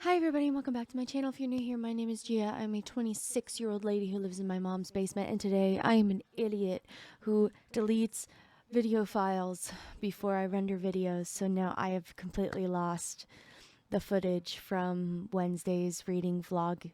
Hi everybody and welcome back to my channel. If you're new here, my name is Gia. I'm a 26-year-old lady who lives in my mom's basement, and today I am an idiot who deletes video files before I render videos, so now I have completely lost the footage from Wednesday's reading vlog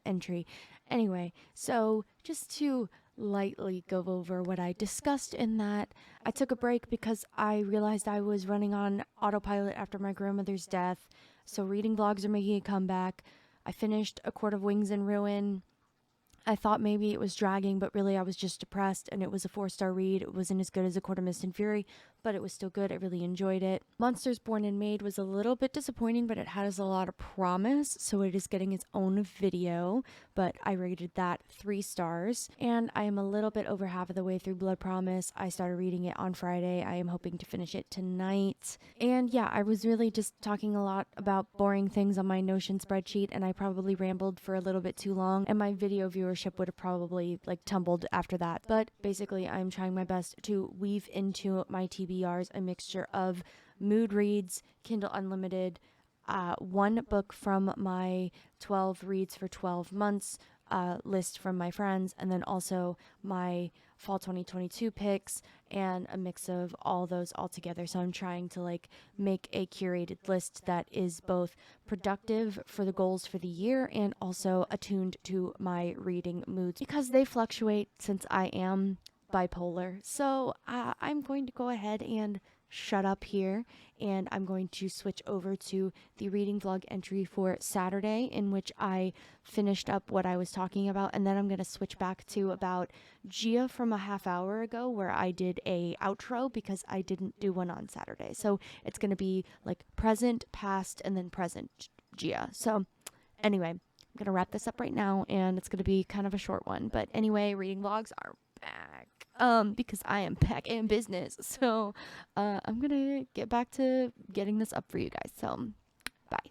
entry. Anyway, so just to lightly go over what I discussed in that, I took a break because I realized I was running on autopilot after my grandmother's death. So reading vlogs are making a comeback. I finished A Court of Wings and Ruin. I thought maybe it was dragging, but really I was just depressed, and it was a 4-star read. It wasn't as good as A Court of Mist and Fury, but it was still good. I really enjoyed it. Monsters Born and Made was a little bit disappointing, but it has a lot of promise, so it is getting its own video, but I rated that 3 stars. And I am a little bit over half of the way through Blood Promise. I started reading it on Friday. I am hoping to finish it tonight. And yeah, I was really just talking a lot about boring things on my Notion spreadsheet, and I probably rambled for a little bit too long, and my video viewership would have probably tumbled after that. But basically, I'm trying my best to weave into my TBRs a mixture of mood reads, Kindle Unlimited, one book from my 12 reads for 12 months list from my friends, and then also my fall 2022 picks, and a mix of all those all together. So I'm trying to make a curated list that is both productive for the goals for the year and also attuned to my reading moods, because they fluctuate since I am bipolar. So I'm going to go ahead and shut up here, and I'm going to switch over to the reading vlog entry for Saturday, in which I finished up what I was talking about, and then I'm going to switch back to about Gia from a half hour ago, where I did a outro because I didn't do one on Saturday. So it's going to be present, past, and then present Gia. So anyway, I'm going to wrap this up right now, and it's going to be kind of a short one. But anyway, reading vlogs are back. Because I am back in business. So I'm gonna get back to getting this up for you guys. So bye.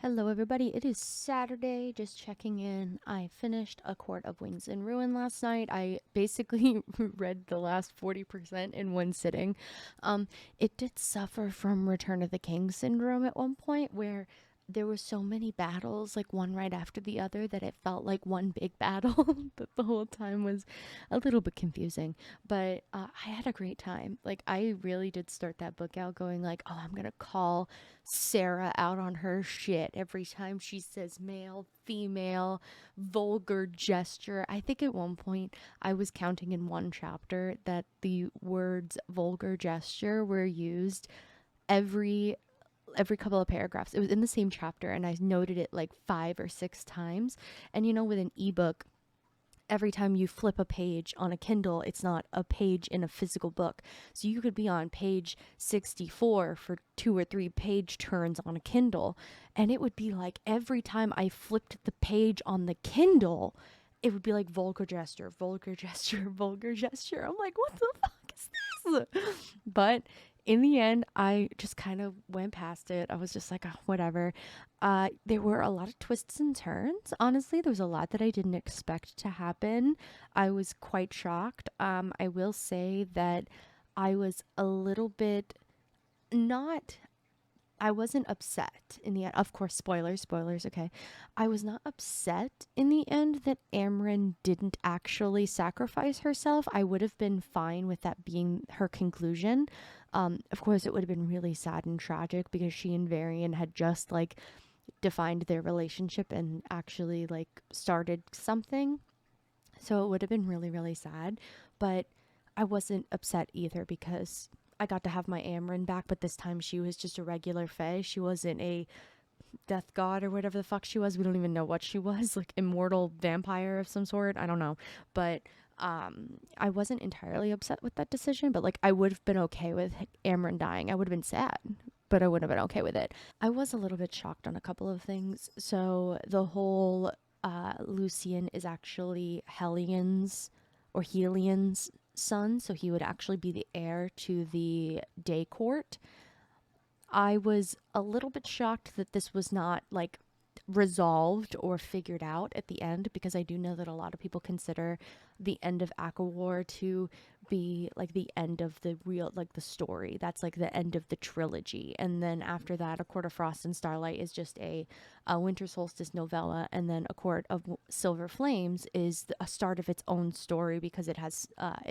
Hello everybody, it is Saturday, just checking in. I finished A Court of Wings and Ruin last night. I basically read the last 40% in one sitting. It did suffer from Return of the King syndrome at one point, where there were so many battles, one right after the other, that it felt like one big battle. That the whole time was a little bit confusing. But I had a great time. I really did start that book out going oh, I'm gonna call Sarah out on her shit every time she says male, female, vulgar gesture. I think at one point I was counting in one chapter that the words vulgar gesture were used every couple of paragraphs. It was in the same chapter, and I noted it 5 or 6 times. And with an ebook, every time you flip a page on a Kindle, it's not a page in a physical book. So you could be on page 64 for 2 or 3 page turns on a Kindle, and it would be every time I flipped the page on the Kindle, it would be vulgar gesture, vulgar gesture, vulgar gesture. I'm like, what the fuck is this? But in the end, I just kind of went past it. I was just like, oh, whatever. There were a lot of twists and turns. Honestly, there was a lot that I didn't expect to happen. I was quite shocked. I will say that I was a little bit not. I wasn't upset in the end. Of course, spoilers, okay. I was not upset in the end that Amryn didn't actually sacrifice herself. I would have been fine with that being her conclusion. Of course, it would have been really sad and tragic because she and Varian had just defined their relationship and actually started something. So it would have been really, really sad. But I wasn't upset either because I got to have my Amryn back, but this time she was just a regular fae. She wasn't a death god or whatever the fuck she was. We don't even know what she was, immortal vampire of some sort. I don't know. But I wasn't entirely upset with that decision, but I would have been okay with Amryn dying. I would have been sad, but I would have been okay with it. I was a little bit shocked on a couple of things. So the whole Lucian is actually Helion's or Helion's son, so he would actually be the heir to the day court. I was a little bit shocked that this was not resolved or figured out at the end, because I do know that a lot of people consider the end of ACOWAR to be like the end of the real, like the story. That's like the end of the trilogy. And then after that, A Court of Frost and Starlight is just a winter solstice novella. And then A Court of Silver Flames is a start of its own story because it's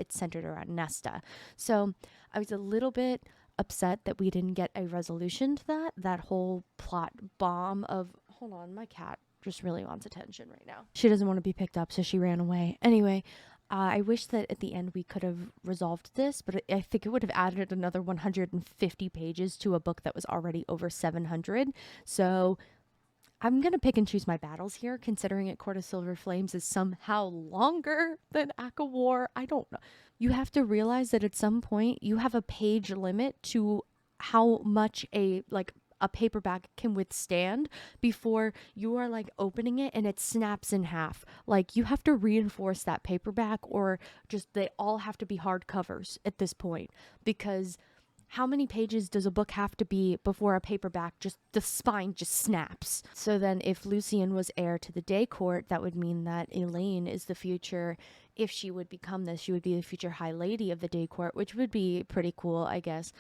centered around Nesta. So I was a little bit upset that we didn't get a resolution to that whole plot bomb of, hold on, my cat just really wants attention right now. She doesn't want to be picked up, so she ran away. Anyway, I wish that at the end we could have resolved this, but I think it would have added another 150 pages to a book that was already over 700. So I'm going to pick and choose my battles here, considering it Court of Silver Flames is somehow longer than ACOWAR. I don't know. You have to realize that at some point you have a page limit to how much a paperback can withstand before you are like opening it and it snaps in half. Like, you have to reinforce that paperback, or just they all have to be hardcovers at this point, because how many pages does a book have to be before a paperback just the spine just snaps? So then if Lucian was heir to the Day Court, that would mean that Elaine is the future. If she would become this, she would be the future High Lady of the Day Court, which would be pretty cool, I guess.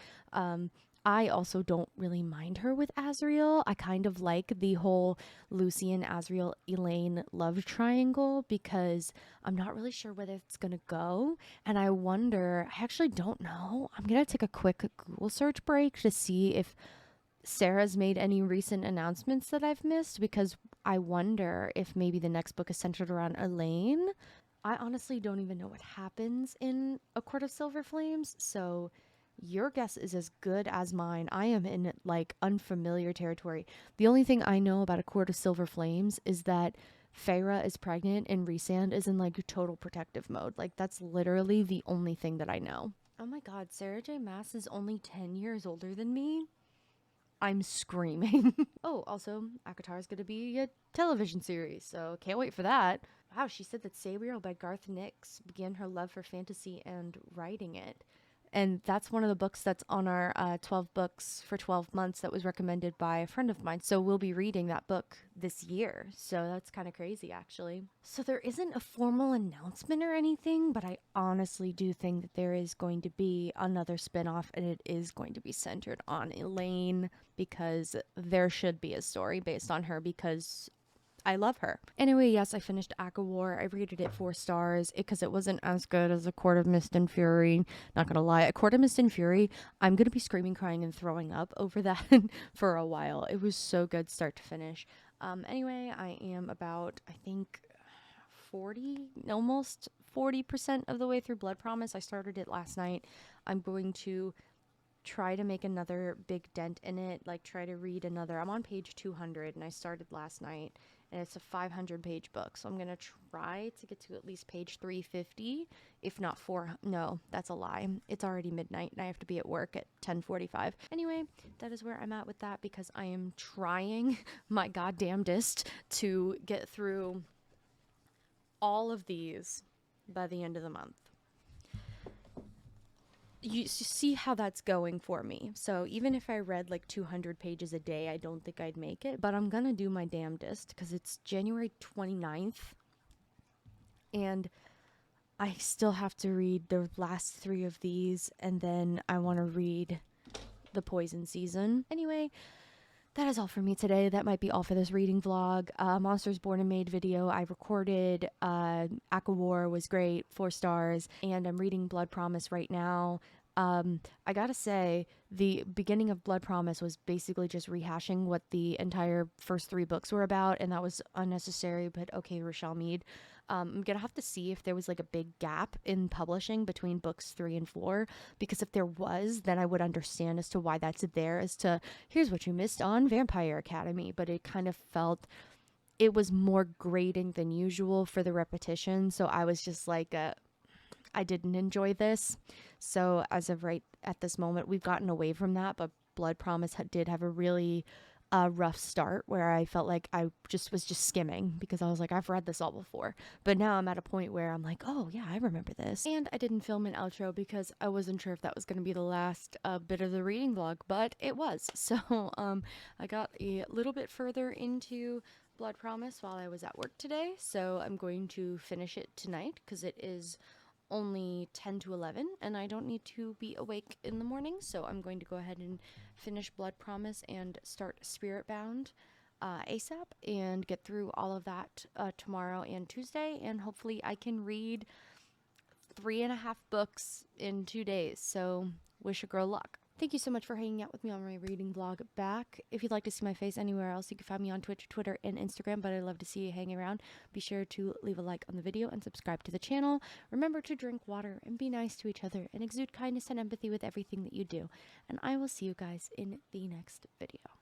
I also don't really mind her with Azriel. I kind of like the whole Lucian, Azriel, Elaine love triangle, because I'm not really sure whether it's going to go. And I wonder, I actually don't know. I'm going to take a quick Google search break to see if Sarah's made any recent announcements that I've missed, because I wonder if maybe the next book is centered around Elaine. I honestly don't even know what happens in A Court of Silver Flames, so your guess is as good as mine. I am in like unfamiliar territory. The only thing I know about A Court of Silver Flames is that Feyre is pregnant and Rhysand is in like total protective mode. Like, that's literally the only thing that I know. Oh my god, Sarah J. Maas is only 10 years older than me? I'm screaming. Oh, also, ACOTAR is going to be a television series, so can't wait for that. Wow, she said that Sabriel by Garth Nix began her love for fantasy and writing it. And that's one of the books that's on our 12 books for 12 months that was recommended by a friend of mine. So we'll be reading that book this year. So that's kind of crazy, actually. So there isn't a formal announcement or anything, but I honestly do think that there is going to be another spinoff, and it is going to be centered on Elaine, because there should be a story based on her, because I love her. Anyway, yes, I finished ACOWAR. I rated it 4 stars because it wasn't as good as A Court of Mist and Fury. Not gonna lie, A Court of Mist and Fury, I'm gonna be screaming, crying, and throwing up over that for a while. It was so good start to finish. Anyway, I am about, I think, almost 40% of the way through Blood Promise. I started it last night. I'm going to try to make another big dent in it, like try to read another. I'm on page 200 and I started last night, and it's a 500-page book, so I'm gonna try to get to at least page 350, if not 4. No, that's a lie. It's already midnight and I have to be at work at 10:45. Anyway, that is where I'm at with that, because I am trying my goddamnedest to get through all of these by the end of the month. You see how that's going for me. So even if I read like 200 pages a day, I don't think I'd make it. But I'm going to do my damnedest, because it's January 29th. And I still have to read the last 3 of these. And then I want to read The Poison Season. Anyway, that is all for me today. That might be all for this reading vlog. Monsters Born and Made video I recorded. ACOWAR was great, 4 stars. And I'm reading Blood Promise right now. I gotta say, the beginning of Blood Promise was basically just rehashing what the entire first 3 books were about, and that was unnecessary, but okay, Rochelle Mead. I'm gonna have to see if there was like a big gap in publishing between books 3 and 4, because if there was, then I would understand as to why that's there, as to here's what you missed on Vampire Academy. But it kind of felt, it was more grating than usual for the repetition, so I was just like, I didn't enjoy this. So as of right at this moment, we've gotten away from that, but Blood Promise did have a really rough start where I felt like I was just skimming, because I was like, I've read this all before. But now I'm at a point where I'm like, oh yeah, I remember this. And I didn't film an outro because I wasn't sure if that was going to be the last bit of the reading vlog, but it was. So I got a little bit further into Blood Promise while I was at work today, so I'm going to finish it tonight because it is only 10 to 11 and I don't need to be awake in the morning, so I'm going to go ahead and finish Blood Promise and start Spirit Bound ASAP and get through all of that tomorrow and Tuesday, and hopefully I can read 3.5 books in 2 days, so wish a girl luck. Thank you so much for hanging out with me on my reading vlog back. If you'd like to see my face anywhere else, you can find me on Twitch, Twitter, and Instagram, but I'd love to see you hanging around. Be sure to leave a like on the video and subscribe to the channel. Remember to drink water and be nice to each other and exude kindness and empathy with everything that you do. And I will see you guys in the next video.